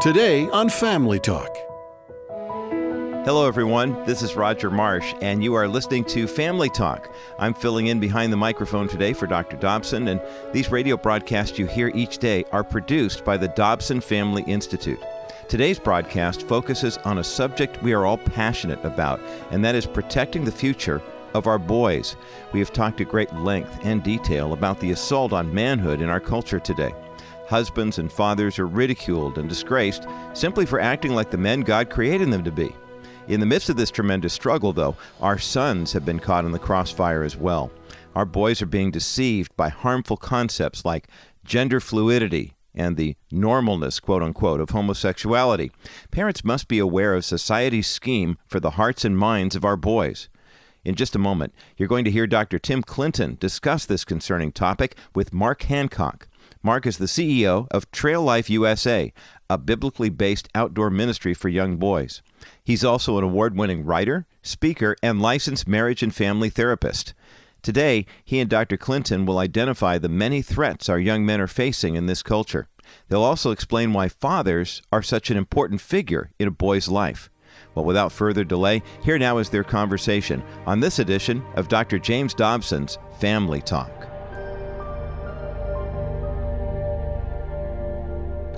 Today on Family Talk. Hello, everyone. This is Roger Marsh, and you are listening to Family Talk. I'm filling in behind the microphone today for Dr. Dobson, and these radio broadcasts you hear each day are produced by the Dobson Family Institute. Today's broadcast focuses on a subject we are all passionate about, and that is protecting the future of our boys. We have talked at great length and detail about the assault on manhood in our culture today. Husbands and fathers are ridiculed and disgraced simply for acting like the men God created them to be. In the midst of this tremendous struggle, though, our sons have been caught in the crossfire as well. Our boys are being deceived by harmful concepts like gender fluidity and the normalness, quote-unquote, of homosexuality. Parents must be aware of society's scheme for the hearts and minds of our boys. In just a moment, you're going to hear Dr. Tim Clinton discuss this concerning topic with Mark Hancock. Mark is the CEO of Trail Life USA, a biblically based outdoor ministry for young boys. He's also an award-winning writer, speaker, and licensed marriage and family therapist. Today, he and Dr. Clinton will identify the many threats our young men are facing in this culture. They'll also explain why fathers are such an important figure in a boy's life. Well, without further delay, here now is their conversation on this edition of Dr. James Dobson's Family Talk.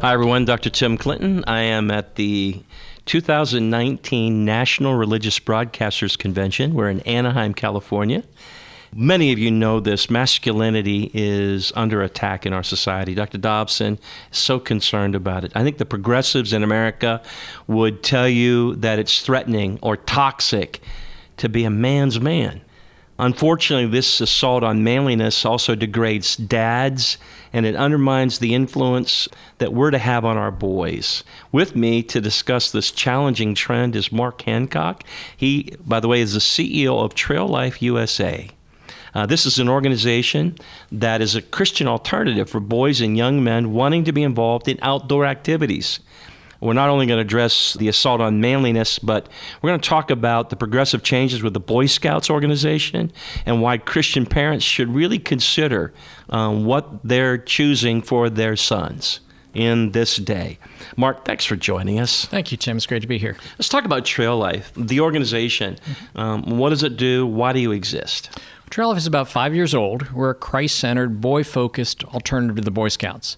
Hi, everyone. Dr. Tim Clinton. I am at the 2019 National Religious Broadcasters Convention. We're in Anaheim, California. Many of you know this. Masculinity is under attack in our society. Dr. Dobson is so concerned about it. I think the progressives in America would tell you that it's threatening or toxic to be a man's man. Unfortunately, this assault on manliness also degrades dads, and it undermines the influence that we're to have on our boys. With me to discuss this challenging trend is Mark Hancock. He, by the way, is the CEO of Trail Life USA. This is an organization that is a Christian alternative for boys and young men wanting to be involved in outdoor activities. We're not only going to address the assault on manliness, but we're going to talk about the progressive changes with the Boy Scouts organization and why Christian parents should really consider what they're choosing for their sons in this day. Mark, thanks for joining us. Thank you, Tim. It's great to be here. Let's talk about Trail Life, the organization. What does it do? Why do you exist? Trail Life is about 5 years old. We're a Christ-centered, boy-focused alternative to the Boy Scouts.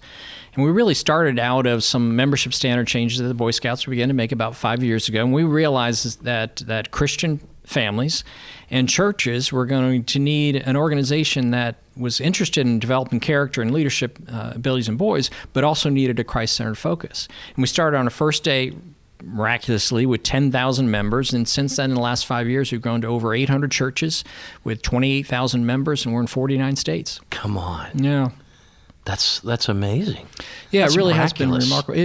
And we really started out of some membership standard changes that the Boy Scouts began to make about 5 years ago. And we realized that Christian families and churches were going to need an organization that was interested in developing character and leadership abilities in boys, but also needed a Christ-centered focus. And we started on a first day miraculously with 10,000 members, and since then in the last 5 years we've grown to over 800 churches with 28,000 members, and we're in 49 states. Come on. Yeah. That's amazing. Yeah, That's it really miraculous. has been remarkable.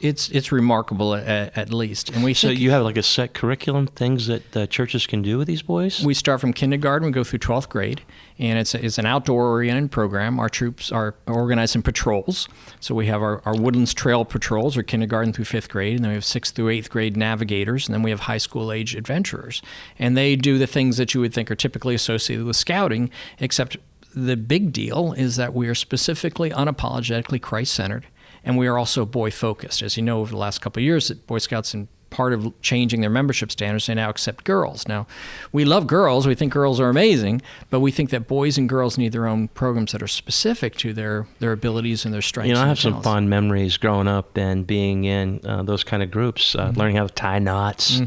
It's remarkable at least. And we So think you have like a set curriculum, things that churches can do with these boys? we start from kindergarten, we go through 12th grade, and it's an outdoor-oriented program. Our troops are organized in patrols. So we have our Woodlands Trail patrols, or kindergarten through 5th grade, and then we have 6th through 8th grade navigators, and then we have high school-age adventurers. And they do the things that you would think are typically associated with scouting, except the big deal is that we are specifically, unapologetically Christ-centered, and we are also boy-focused. As you know, over the last couple of years, Boy Scouts, in part of changing their membership standards, they now accept girls. Now, we love girls. We think girls are amazing, but we think that boys and girls need their own programs that are specific to their abilities and their strengths. You know, I have some talents. fond memories growing up and being in those kind of groups, learning how to tie knots,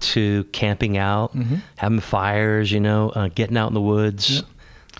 to camping out, having fires, getting out in the woods. Yeah.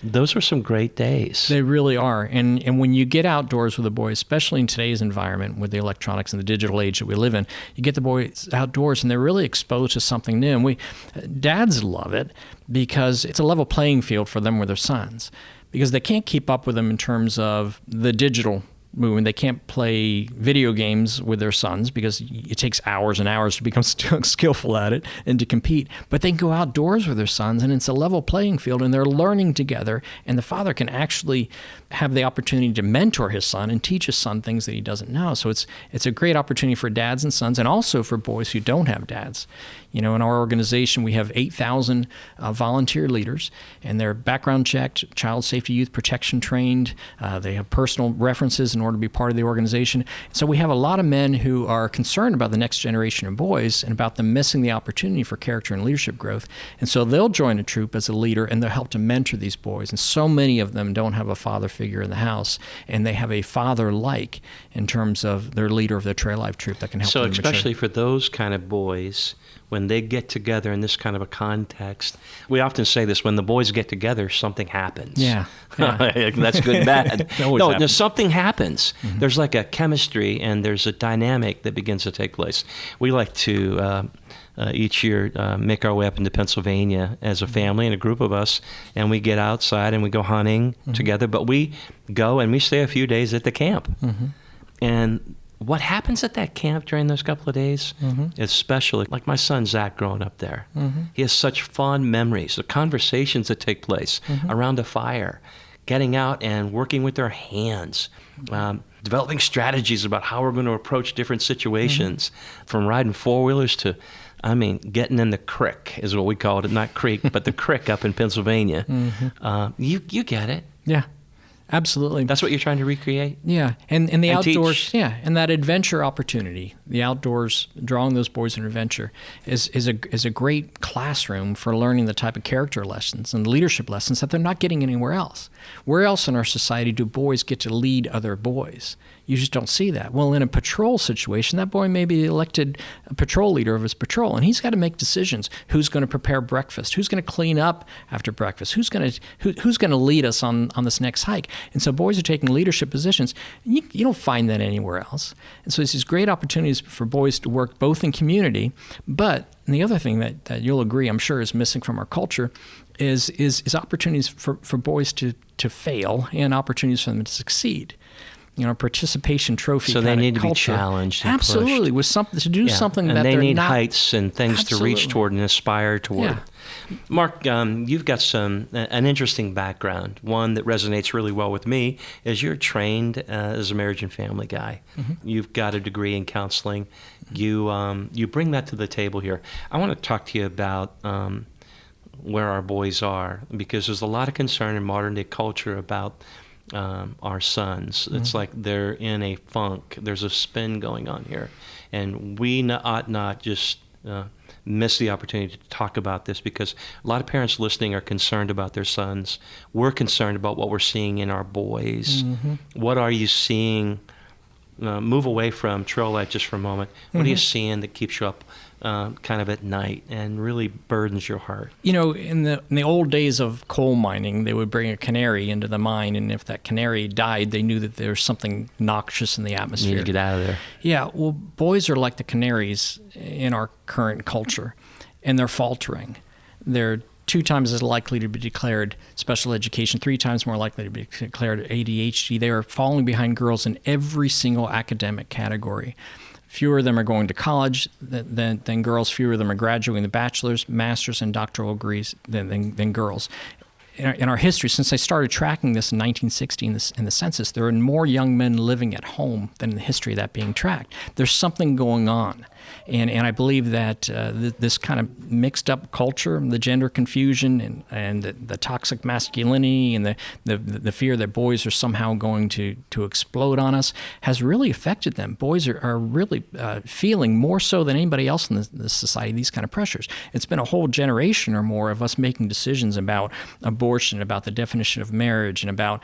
Those were some great days. They really are. And when you get outdoors with the boys, especially in today's environment with the electronics and the digital age that we live in, you get the boys outdoors and they're really exposed to something new. And dads love it because it's a level playing field for them with their sons, because they can't keep up with them in terms of the digital movement. They can't play video games with their sons because it takes hours and hours to become skillful at it and to compete. But they can go outdoors with their sons, and it's a level playing field, and they're learning together, and the father can actually have the opportunity to mentor his son and teach his son things that he doesn't know. So it's a great opportunity for dads and sons, and also for boys who don't have dads. In our organization, we have 8,000 volunteer leaders, and they're background checked, child safety, youth protection trained. They have personal references and order to be part of the organization. So we have a lot of men who are concerned about the next generation of boys and about them missing the opportunity for character and leadership growth. And so they'll join a troop as a leader, and they'll help to mentor these boys. And so many of them don't have a father figure in the house, and they have a father-like in terms of their leader of their trail life troop that can help them mature. So especially for those kind of boys, when they get together in this kind of a context, we often say this, when the boys get together, something happens. Yeah. That's good and bad. No, something happens. Mm-hmm. There's like a chemistry and there's a dynamic that begins to take place. We like to each year make our way up into Pennsylvania as a family and a group of us, and we get outside and we go hunting together, but we go and we stay a few days at the camp. And what happens at that camp during those couple of days, especially like my son Zach growing up there, he has such fond memories, the conversations that take place around a fire, getting out and working with their hands, developing strategies about how we're going to approach different situations, from riding four-wheelers to, getting in the crick is what we called it, not creek, but the crick up in Pennsylvania. You get it. Yeah. Absolutely. That's what you're trying to recreate? Yeah. And the outdoors, teach. yeah, and that adventure opportunity, the outdoors, drawing those boys in adventure is a great classroom for learning the type of character lessons and leadership lessons that they're not getting anywhere else. Where else in our society do boys get to lead other boys? You just don't see that. Well, in a patrol situation, that boy may be elected a patrol leader of his patrol, and he's got to make decisions. Who's going to prepare breakfast? Who's going to clean up after breakfast? Who's going to lead us on this next hike? And so boys are taking leadership positions. You don't find that anywhere else. And so there's these great opportunities for boys to work both in community, but and the other thing that you'll agree, I'm sure, is missing from our culture is opportunities for boys to fail and opportunities for them to succeed. Participation trophy. So they need to culture. be challenged. And absolutely, pushed. with something to do something and that they they're need not. heights and things Absolutely. to reach toward and aspire toward. Yeah. Mark, you've got an interesting background. One that resonates really well with me is you're trained as a marriage and family guy. You've got a degree in counseling. You bring that to the table here. I want to talk to you about where our boys are, because there's a lot of concern in modern day culture about our sons. It's like they're in a funk. There's a spin going on here. And we ought not just miss the opportunity to talk about this, because a lot of parents listening are concerned about their sons. We're concerned about what we're seeing in our boys. What are you seeing? Move away from trail life just for a moment. What are you seeing that keeps you up kind of at night and really burdens your heart? In the old days of coal mining, they would bring a canary into the mine, and if that canary died, they knew that there was something noxious in the atmosphere. You need to get out of there. Yeah, well, boys are like the canaries in our current culture, and they're faltering. They're 2 times as likely to be declared special education, 3 times more likely to be declared ADHD. They are falling behind girls in every single academic category. Fewer of them are going to college than girls. Fewer of them are graduating with bachelor's, master's, and doctoral degrees than girls. In our history, since I started tracking this in 1960 in the census, there are more young men living at home than in the history of that being tracked. There's something going on. And I believe that this kind of mixed up culture, the gender confusion and the toxic masculinity and the fear that boys are somehow going to explode on us has really affected them. Boys are really feeling more so than anybody else in this society these kind of pressures. It's been a whole generation or more of us making decisions about abortion, about the definition of marriage, and about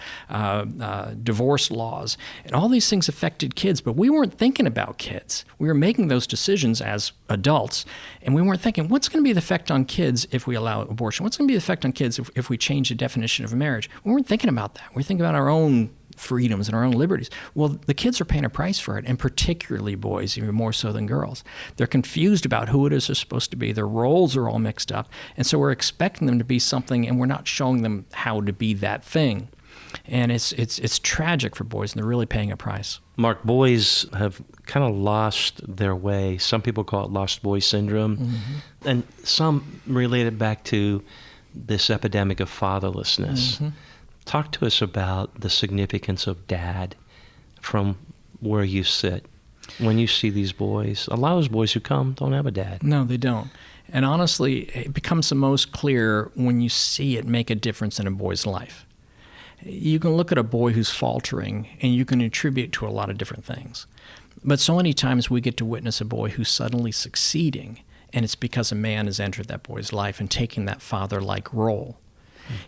divorce laws. And all these things affected kids, but we weren't thinking about kids. We were making those decisions as adults, and we weren't thinking, what's going to be the effect on kids if we allow abortion? What's going to be the effect on kids if we change the definition of marriage? We weren't thinking about that. We're thinking about our own freedoms and our own liberties. Well, the kids are paying a price for it, and particularly boys, even more so than girls. They're confused about who it is they're supposed to be. Their roles are all mixed up, and so we're expecting them to be something, and we're not showing them how to be that thing. And it's tragic for boys, and they're really paying a price. Mark, boys have kind of lost their way. Some people call it lost boy syndrome, and some relate it back to this epidemic of fatherlessness. Talk to us about the significance of dad from where you sit. When you see these boys, a lot of those boys who come don't have a dad. No, they don't. And honestly, it becomes the most clear when you see it make a difference in a boy's life. you can look at a boy who's faltering and you can attribute to a lot of different things. But so many times we get to witness a boy who's suddenly succeeding, and it's because a man has entered that boy's life and taken that father-like role.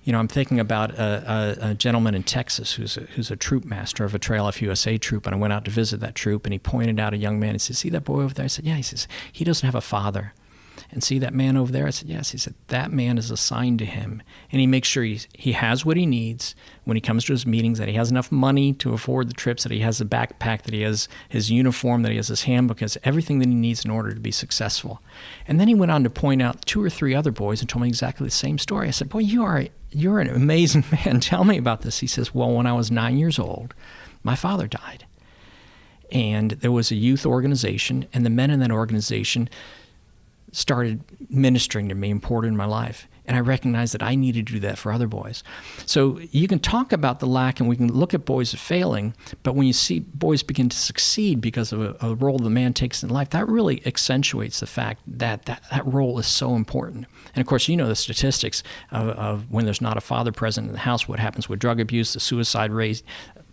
You know, I'm thinking about a gentleman in Texas who's a troop master of a Trail Life USA troop, and I went out to visit that troop, and he pointed out a young man and said, "See that boy over there?" I said, "Yeah." He says, "He doesn't have a father." And see that man over there? I said, "Yes." He said, "That man is assigned to him." And he makes sure he has what he needs when he comes to his meetings, that he has enough money to afford the trips, that he has a backpack, that he has his uniform, that he has his handbook, has everything that he needs in order to be successful. And then he went on to point out 2 or 3 other boys and told me exactly the same story. I said, "Boy, you're an amazing man. Tell me about this." He says, "Well, when I was 9 years old, my father died. And there was a youth organization, and the men in that organization started ministering to me and poured into my life. And I recognized that I needed to do that for other boys." So you can talk about the lack, and we can look at boys failing, but when you see boys begin to succeed because of a role the man takes in life, that really accentuates the fact that that role is so important. And of course, you know the statistics of when there's not a father present in the house, what happens with drug abuse, the suicide rate,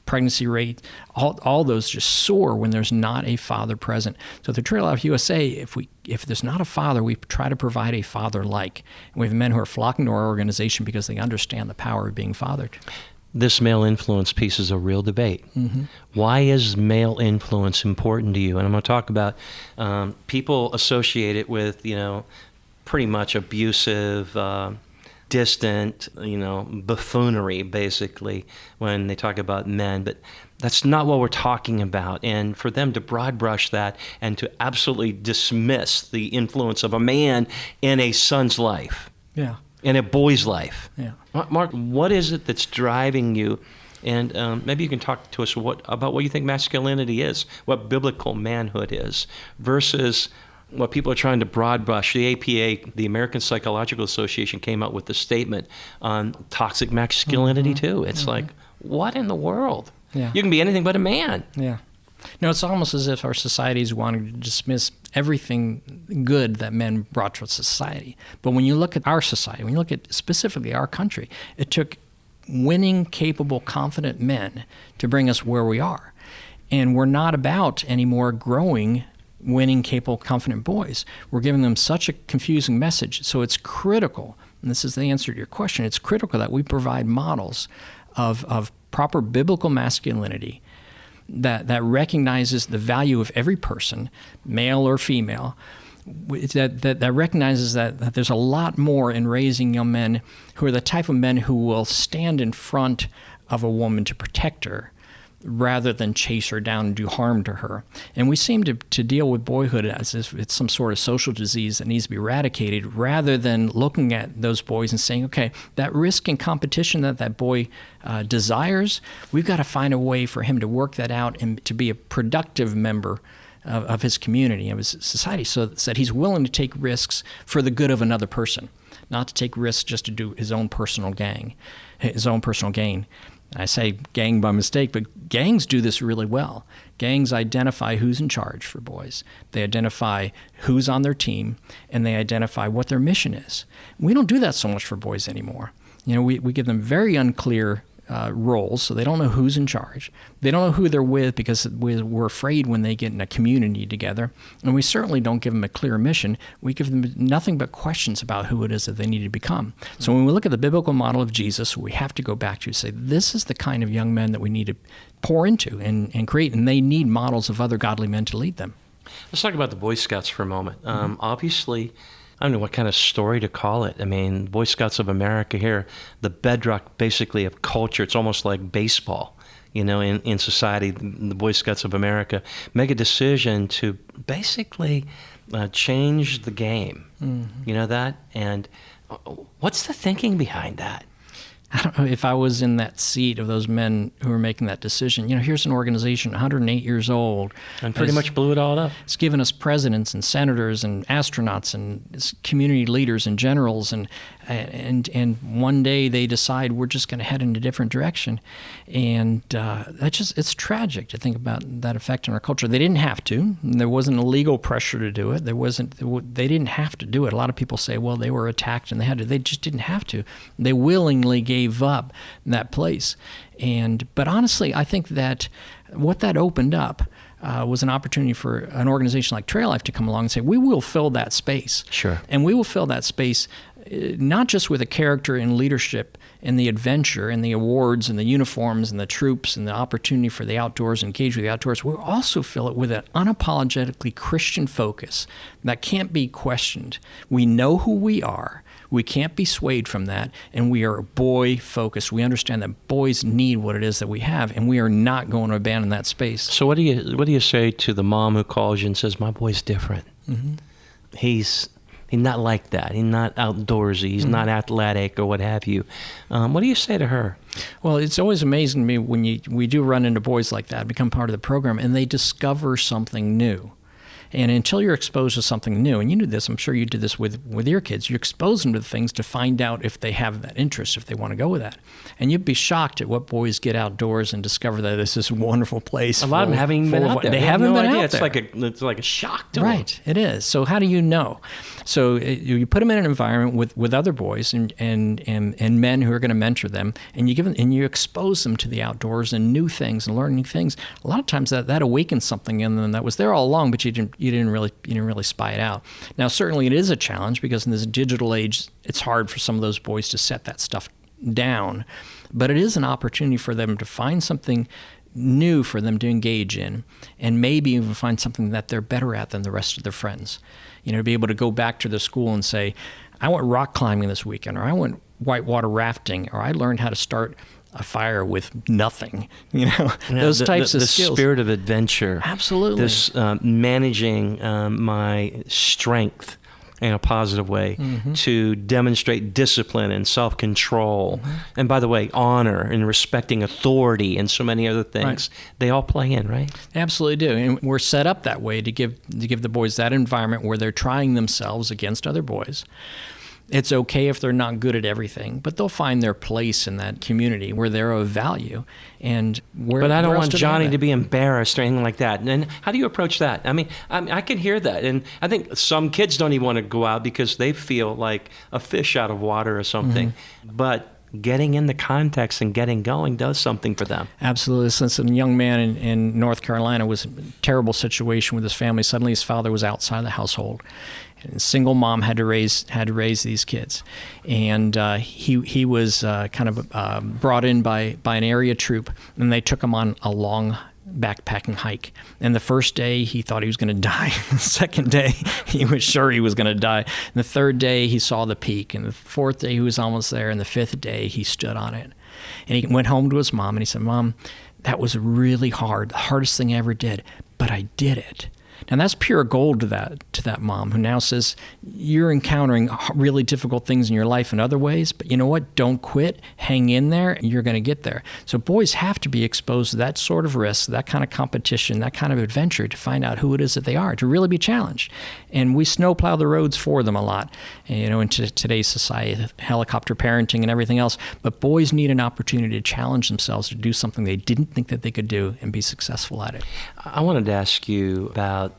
pregnancy rate, all those just soar when there's not a father present. So the Trail Life USA, if there's not a father, we try to provide a father-like. And we have men who are flocking to our organization because they understand the power of being fathered. This male influence piece is a real debate. Mm-hmm. Why is male influence important to you? And I'm going to talk about people associate it with, pretty much abusive, distant, buffoonery, basically, when they talk about men. But that's not what we're talking about. And for them to broad brush that and to absolutely dismiss the influence of a man in a son's life, in a boy's life. Yeah. Mark, what is it that's driving you? And maybe you can talk to us about what you think masculinity is, what biblical manhood is, versus what people are trying to broad brush. The APA, the American Psychological Association, came out with a statement on toxic masculinity too. It's like, what in the world? Yeah. You can be anything but a man. Yeah. No, it's almost as if our society is wanting to dismiss everything good that men brought to society. But when you look at our society, when you look at specifically our country, it took winning, capable, confident men to bring us where we are. And we're not about anymore growing winning, capable, confident boys. We're giving them such a confusing message. So it's critical, and this is the answer to your question, it's critical that we provide models of proper biblical masculinity that recognizes the value of every person, male or female, that recognizes that there's a lot more in raising young men who are the type of men who will stand in front of a woman to protect her, rather than chase her down and do harm to her. And we seem to deal with boyhood as if it's some sort of social disease that needs to be eradicated, rather than looking at those boys and saying, okay, that risk and competition that boy desires, we've got to find a way for him to work that out and to be a productive member of his community, of his society, so that he's willing to take risks for the good of another person, not to take risks just to do his own personal gain. I say gang by mistake, but gangs do this really well. Gangs identify who's in charge for boys. They identify who's on their team, and they identify what their mission is. We don't do that so much for boys anymore. We give them very unclear roles, so they don't know who's in charge. They don't know who they're with because we're afraid when they get in a community together. And we certainly don't give them a clear mission. We give them nothing but questions about who it is that they need to become. So when we look at the biblical model of Jesus, we have to go back to say, this is the kind of young men that we need to pour into and create, and they need models of other godly men to lead them. Let's talk about the Boy Scouts for a moment. Obviously, I don't know what kind of story to call it. I mean, Boy Scouts of America here, the bedrock basically of culture. It's almost like baseball, in society. The Boy Scouts of America make a decision to basically change the game. Mm-hmm. You know that? And what's the thinking behind that? I don't know if I was in that seat of those men who were making that decision. Here's an organization, 108 years old. And pretty much blew it all up. It's given us presidents and senators and astronauts and community leaders and generals. And one day they decide we're just going to head in a different direction. And it's tragic to think about that effect on our culture. They didn't have to. There wasn't a legal pressure to do it. They didn't have to do it. A lot of people say, well, they were attacked and they had to. They just didn't have to. They willingly gave gave up that place. But honestly, I think that what that opened up was an opportunity for an organization like Trail Life to come along and say, we will fill that space. Sure. And we will fill that space not just with a character in leadership and the adventure and the awards and the uniforms and the troops and the opportunity for the outdoors, engage with the outdoors. We'll also fill it with an unapologetically Christian focus that can't be questioned. We know who we are. We can't be swayed from that, and we are boy-focused. We understand that boys need what it is that we have, and we are not going to abandon that space. So what do you say to the mom who calls you and says, my boy's different? Mm-hmm. He's not like that. He's not outdoorsy. He's not athletic or what have you. What do you say to her? Well, it's always amazing to me when we do run into boys like that, become part of the program, and they discover something new. And until you're exposed to something new, and you do this, I'm sure you did this with your kids, you expose them to things to find out if they have that interest, if they want to go with that. And you'd be shocked at what boys get outdoors and discover that this is a wonderful place. A lot of them haven't been out there. They haven't been out there. It's like a shock to them. Right, it is. So how do you know? So you put them in an environment with other boys and men who are going to mentor them, and you expose them to the outdoors and new things and learning things. A lot of times that awakens something in them that was there all along, but you didn't really spy it out. Now, certainly it is a challenge because in this digital age, it's hard for some of those boys to set that stuff down. But it is an opportunity for them to find something new for them to engage in, and maybe even find something that they're better at than the rest of their friends. To be able to go back to the school and say, I went rock climbing this weekend, or I went whitewater rafting, or I learned how to start a fire with nothing, those types of skills. The spirit of adventure. Absolutely. This managing my strength in a positive way to demonstrate discipline and self-control. And by the way, honor and respecting authority and so many other things. Right. They all play in, right? Absolutely do. And we're set up that way to give the boys that environment where they're trying themselves against other boys. It's okay if they're not good at everything, but they'll find their place in that community where they're of value. But I don't want Johnny to be embarrassed or anything like that. And how do you approach that? I mean, I can hear that. And I think some kids don't even want to go out because they feel like a fish out of water or something. But getting in the context and getting going does something for them. Absolutely. Since a young man in North Carolina was in a terrible situation with his family, suddenly his father was outside the household. And a single mom had to raise these kids, and he was kind of brought in by an area troop, and they took him on a long backpacking hike. And the first day he thought he was going to die. The second day he was sure he was going to die. And the third day he saw the peak, and the fourth day he was almost there, and the fifth day he stood on it. And he went home to his mom and he said, "Mom, that was really hard, the hardest thing I ever did, but I did it." And that's pure gold to that mom, who now says, you're encountering really difficult things in your life in other ways, but you know what? Don't quit. Hang in there. You're going to get there. So boys have to be exposed to that sort of risk, that kind of competition, that kind of adventure to find out who it is that they are, to really be challenged. And we snowplow the roads for them a lot, in today's society, helicopter parenting and everything else. But boys need an opportunity to challenge themselves to do something they didn't think that they could do and be successful at it. I wanted to ask you about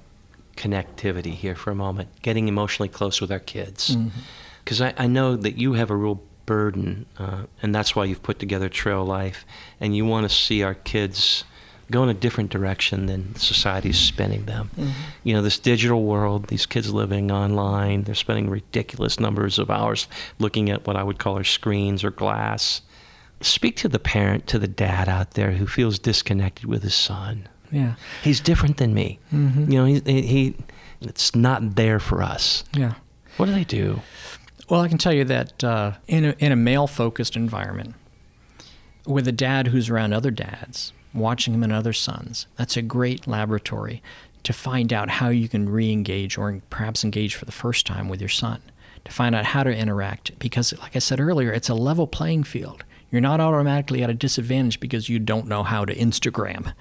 connectivity here for a moment, getting emotionally close with our kids. Because I know that you have a real burden, and that's why you've put together Trail Life, and you want to see our kids go in a different direction than society's spinning them. This digital world, these kids living online, they're spending ridiculous numbers of hours looking at what I would call our screens or glass. Speak to the parent, to the dad out there who feels disconnected with his son. Yeah, he's different than me. He it's not there for us. Yeah. What do they do? Well, I can tell you that in a male-focused environment, with a dad who's around other dads, watching him and other sons, that's a great laboratory to find out how you can re-engage or perhaps engage for the first time with your son, to find out how to interact. Because, like I said earlier, it's a level playing field. You're not automatically at a disadvantage because you don't know how to Instagram.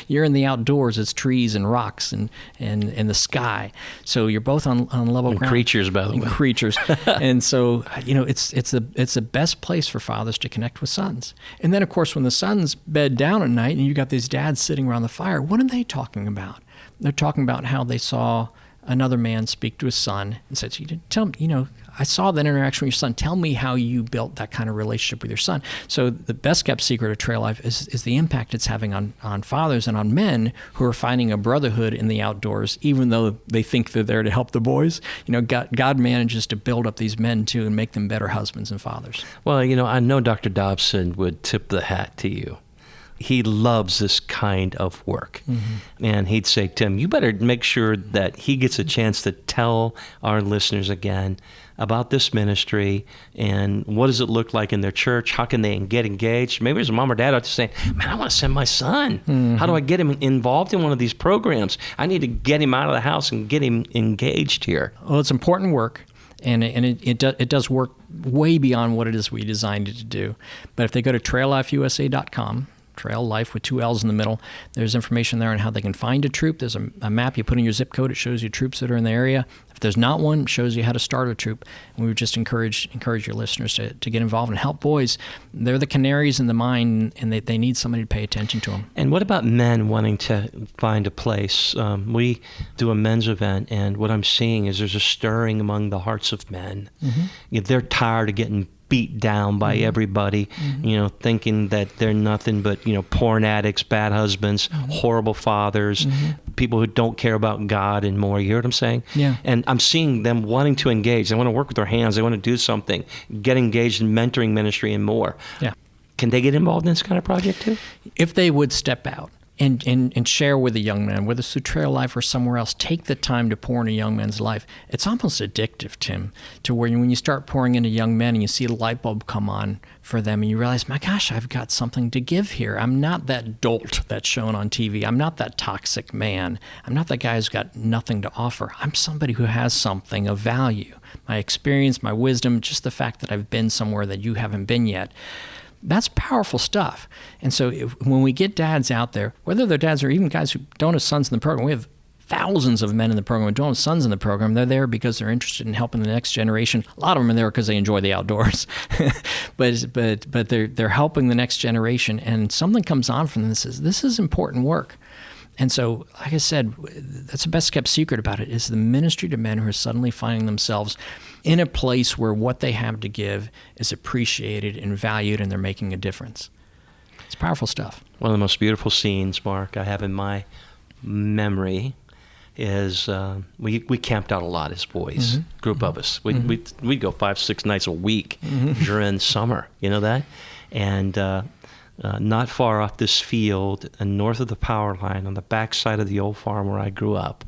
You're in the outdoors. It's trees and rocks and the sky. So you're both on level ground. Creatures, by the way. Creatures. And so, it's the best place for fathers to connect with sons. And then, of course, when the sons bed down at night and you got these dads sitting around the fire, what are they talking about? They're talking about how they saw another man speak to his son and says, tell me, I saw that interaction with your son. Tell me how you built that kind of relationship with your son. So the best kept secret of trail life is the impact it's having on fathers and on men who are finding a brotherhood in the outdoors, even though they think they're there to help the boys. God manages to build up these men too and make them better husbands and fathers. Well, I know Dr. Dobson would tip the hat to you. He loves this kind of work. Mm-hmm. And he'd say, Tim, you better make sure that he gets a chance to tell our listeners again about this ministry and what does it look like in their church? How can they get engaged? Maybe there's a mom or dad out there saying, man, I want to send my son. Mm-hmm. How do I get him involved in one of these programs? I need to get him out of the house and get him engaged here. Well, it's important work. And it does work way beyond what it is we designed it to do. But if they go to traillifeusa.com, Trail Life with 2 L's in the middle. There's information there on how they can find a troop. There's a map you put in your zip code. It shows you troops that are in the area. If there's not one, it shows you how to start a troop. And we would just encourage your listeners to get involved and help boys. They're the canaries in the mine, and they need somebody to pay attention to them. And what about men wanting to find a place? We do a men's event, and what I'm seeing is there's a stirring among the hearts of men. Mm-hmm. They're tired of getting beat down by everybody, thinking that they're nothing but, porn addicts, bad husbands, horrible fathers, people who don't care about God and more. You hear what I'm saying? Yeah. And I'm seeing them wanting to engage. They want to work with their hands. They want to do something, get engaged in mentoring ministry and more. Yeah. Can they get involved in this kind of project too? If they would step out and share with a young man, whether it's through Trail Life or somewhere else, take the time to pour in a young man's life. It's almost addictive, Tim, to where when you start pouring into young men and you see a light bulb come on for them and you realize, my gosh, I've got something to give here. I'm not that dolt that's shown on TV. I'm not that toxic man. I'm not that guy who's got nothing to offer. I'm somebody who has something of value. My experience, my wisdom, just the fact that I've been somewhere that you haven't been yet. That's powerful stuff. And so when we get dads out there, whether they're dads or even guys who don't have sons in the program, we have thousands of men in the program who don't have sons in the program. They're there because they're interested in helping the next generation. A lot of them are there because they enjoy the outdoors. but they're helping the next generation, and something comes on from them that says, this is important work. And so, like I said, that's the best kept secret about it, is the ministry to men who are suddenly finding themselves in a place where what they have to give is appreciated and valued, and they're making a difference. It's powerful stuff. One of the most beautiful scenes, Mark, I have in my memory is we camped out a lot as boys, group of us. We'd go 5-6 nights a week during summer, you know that? And not far off this field and north of the power line on the backside of the old farm where I grew up,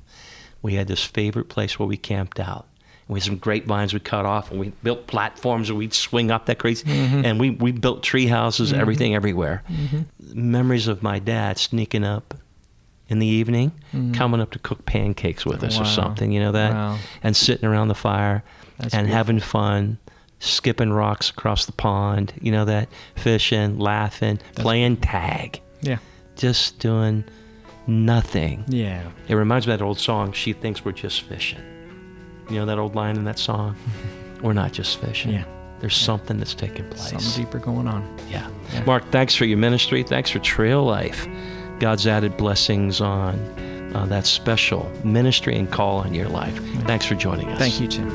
we had this favorite place where we camped out. And we had some grapevines we cut off, and we built platforms and we'd swing up that crazy. And we built tree houses, everything, everywhere. Memories of my dad sneaking up in the evening, coming up to cook pancakes with us or something, you know that? Wow. And sitting around the fire and having fun, skipping rocks across the pond, you know that? Fishing, laughing, playing tag. Yeah. Just doing nothing. Yeah. It reminds me of that old song, She Thinks We're Just Fishing. You know that old line in that song? We're not just fishing. Yeah. There's something that's taking place. Something deeper going on. Yeah. Mark, thanks for your ministry. Thanks for Trail Life. God's added blessings on that special ministry and call on your life. Thanks for joining us. Thank you, Tim.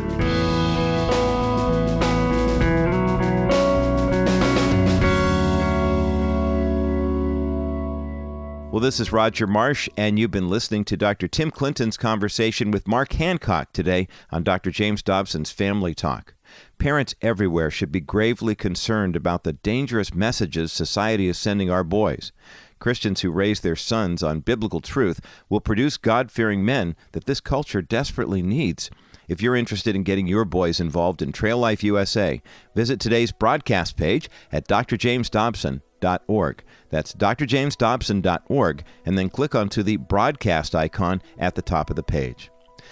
Well, this is Roger Marsh, and you've been listening to Dr. Tim Clinton's conversation with Mark Hancock today on Dr. James Dobson's Family Talk. Parents everywhere should be gravely concerned about the dangerous messages society is sending our boys. Christians who raise their sons on biblical truth will produce God-fearing men that this culture desperately needs. If you're interested in getting your boys involved in Trail Life USA, visit today's broadcast page at drjamesdobson.org. That's drjamesdobson.org, and then click onto the broadcast icon at the top of the page.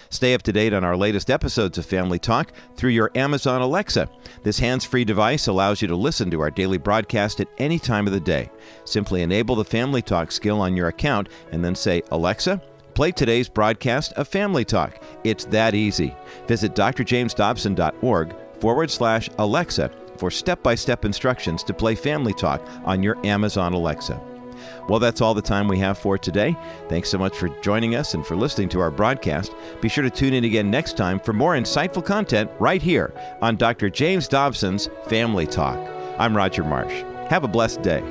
Stay up to date on our latest episodes of Family Talk through your Amazon Alexa. This hands-free device allows you to listen to our daily broadcast at any time of the day. Simply enable the Family Talk skill on your account and then say, Alexa, play today's broadcast of Family Talk. It's that easy. Visit drjamesdobson.org/Alexa for step-by-step instructions to play Family Talk on your Amazon Alexa. Well, that's all the time we have for today. Thanks so much for joining us and for listening to our broadcast. Be sure to tune in again next time for more insightful content right here on Dr. James Dobson's Family Talk. I'm Roger Marsh. Have a blessed day.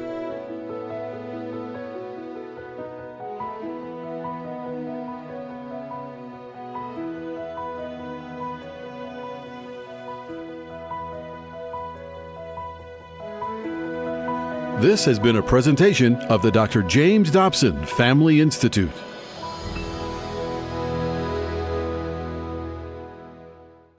This has been a presentation of the Dr. James Dobson Family Institute.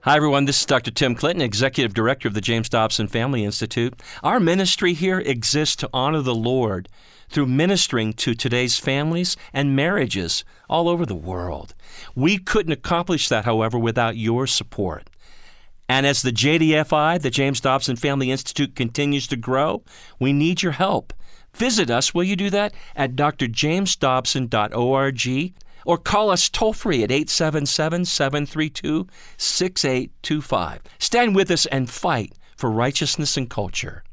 Hi, everyone. This is Dr. Tim Clinton, Executive Director of the James Dobson Family Institute. Our ministry here exists to honor the Lord through ministering to today's families and marriages all over the world. We couldn't accomplish that, however, without your support. And as the JDFI, the James Dobson Family Institute, continues to grow, we need your help. Visit us, will you do that, at drjamesdobson.org, or call us toll-free at 877-732-6825. Stand with us and fight for righteousness and culture.